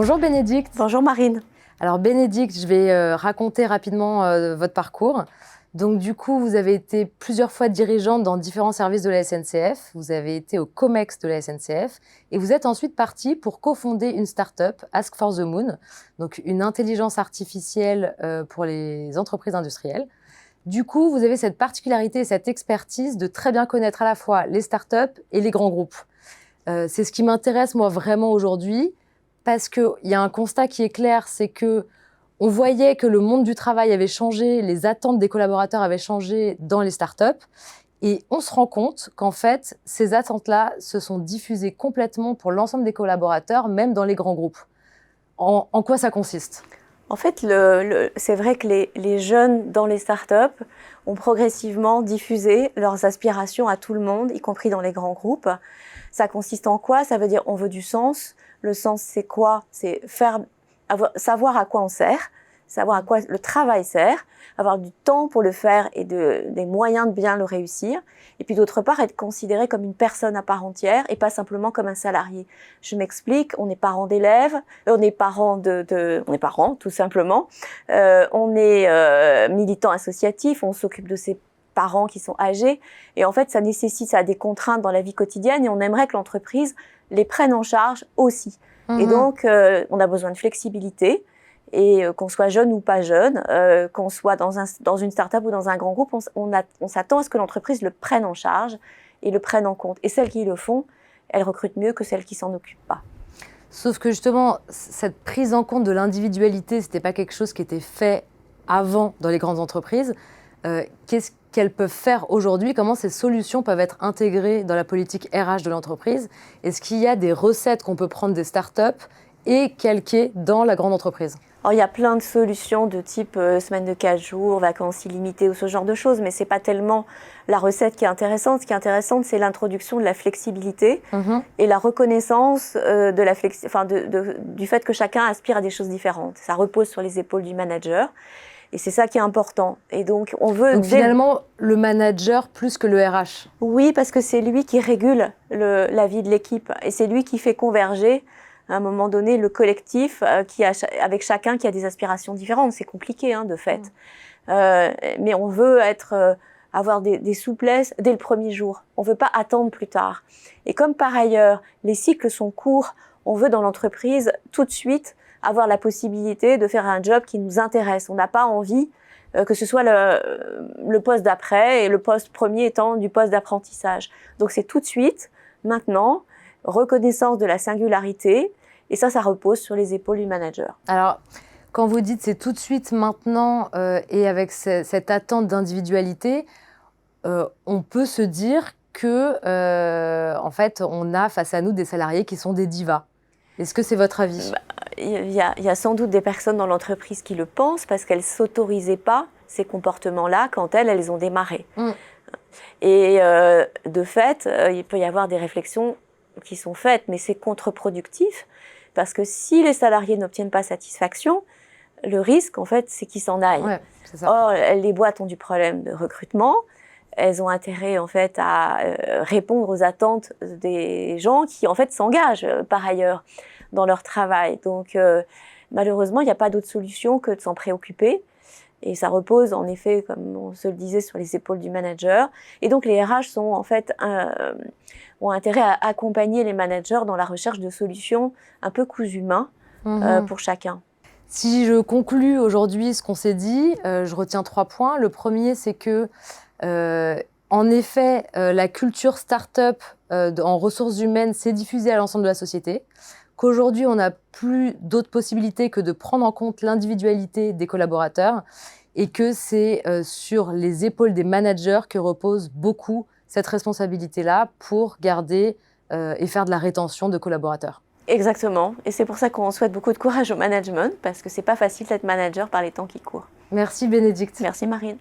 Bonjour Bénédicte. Bonjour Marine. Alors Bénédicte, je vais raconter rapidement votre parcours. Donc du coup, vous avez été plusieurs fois dirigeante dans différents services de la SNCF. Vous avez été au COMEX de la SNCF et vous êtes ensuite partie pour cofonder une start-up, Ask for the Moon, donc une intelligence artificielle pour les entreprises industrielles. Du coup, vous avez cette particularité et cette expertise de très bien connaître à la fois les start-up et les grands groupes. C'est ce qui m'intéresse moi vraiment aujourd'hui parce qu'il y a un constat qui est clair, c'est que on voyait que le monde du travail avait changé, les attentes des collaborateurs avaient changé dans les startups et on se rend compte qu'en fait, ces attentes-là se sont diffusées complètement pour l'ensemble des collaborateurs, même dans les grands groupes. En quoi ça consiste ? En fait, c'est vrai que les jeunes dans les startups ont progressivement diffusé leurs aspirations à tout le monde, y compris dans les grands groupes. Ça consiste en quoi ? Ça veut dire on veut du sens. Le sens, c'est quoi ? C'est savoir à quoi on sert, savoir à quoi le travail sert, avoir du temps pour le faire et des moyens de bien le réussir. Et puis d'autre part, être considéré comme une personne à part entière et pas simplement comme un salarié. Je m'explique, on est parents d'élèves, on est parents on est parents tout simplement, on est militant associatif, on s'occupe de ses parents qui sont âgés. Et en fait, ça a des contraintes dans la vie quotidienne et on aimerait que l'entreprise les prenne en charge aussi. Et donc, on a besoin de flexibilité. Et qu'on soit jeune ou pas jeune, qu'on soit dans une start-up ou dans un grand groupe, on s'attend à ce que l'entreprise le prenne en charge et le prenne en compte. Et celles qui le font, elles recrutent mieux que celles qui s'en occupent pas. Sauf que justement, cette prise en compte de l'individualité, c'était pas quelque chose qui était fait avant dans les grandes entreprises. Qu'est-ce qu'elles peuvent faire aujourd'hui? Comment ces solutions peuvent être intégrées dans la politique RH de l'entreprise? Est-ce qu'il y a des recettes qu'on peut prendre des startups et calquer dans la grande entreprise? Alors, il y a plein de solutions de type semaine de 4 jours, vacances illimitées ou ce genre de choses, mais c'est pas tellement la recette qui est intéressante. Ce qui est intéressant, c'est l'introduction de la flexibilité et la reconnaissance du fait que chacun aspire à des choses différentes. Ça repose sur les épaules du manager. Et c'est ça qui est important. Et donc, finalement, le manager plus que le RH. Oui, parce que c'est lui qui régule la vie de l'équipe. Et c'est lui qui fait converger, à un moment donné, le collectif avec chacun qui a des aspirations différentes. C'est compliqué, de fait. Mais on veut avoir des souplesses dès le premier jour. On veut pas attendre plus tard. Et comme par ailleurs, les cycles sont courts, on veut dans l'entreprise, tout de suite, avoir la possibilité de faire un job qui nous intéresse. On n'a pas envie que ce soit le poste d'après et le poste premier étant du poste d'apprentissage. Donc c'est tout de suite, maintenant, reconnaissance de la singularité et ça repose sur les épaules du manager. Alors, quand vous dites c'est tout de suite, maintenant et avec cette attente d'individualité, on peut se dire que, en fait, on a face à nous des salariés qui sont des divas. Est-ce que c'est votre avis ? Il y a sans doute des personnes dans l'entreprise qui le pensent parce qu'elles ne s'autorisaient pas ces comportements-là quand elles ont démarré. Et de fait, il peut y avoir des réflexions qui sont faites, mais c'est contre-productif parce que si les salariés n'obtiennent pas satisfaction, le risque, en fait, c'est qu'ils s'en aillent. Ouais, c'est ça. Or, les boîtes ont du problème de recrutement. Elles ont intérêt, en fait, à répondre aux attentes des gens qui, en fait, s'engagent par ailleurs dans leur travail. Donc, malheureusement, il n'y a pas d'autre solution que de s'en préoccuper. Et ça repose, en effet, comme on se le disait, sur les épaules du manager. Et donc, les RH sont, en fait, ont intérêt à accompagner les managers dans la recherche de solutions un peu cousu main pour chacun. Si je conclus aujourd'hui ce qu'on s'est dit, je retiens 3 points. Le premier, c'est que en effet, la culture start-up en ressources humaines s'est diffusée à l'ensemble de la société, qu'aujourd'hui, on n'a plus d'autres possibilités que de prendre en compte l'individualité des collaborateurs et que c'est sur les épaules des managers que repose beaucoup cette responsabilité-là pour garder et faire de la rétention de collaborateurs. Exactement. Et c'est pour ça qu'on souhaite beaucoup de courage au management parce que c'est pas facile d'être manager par les temps qui courent. Merci Bénédicte. Merci Marine.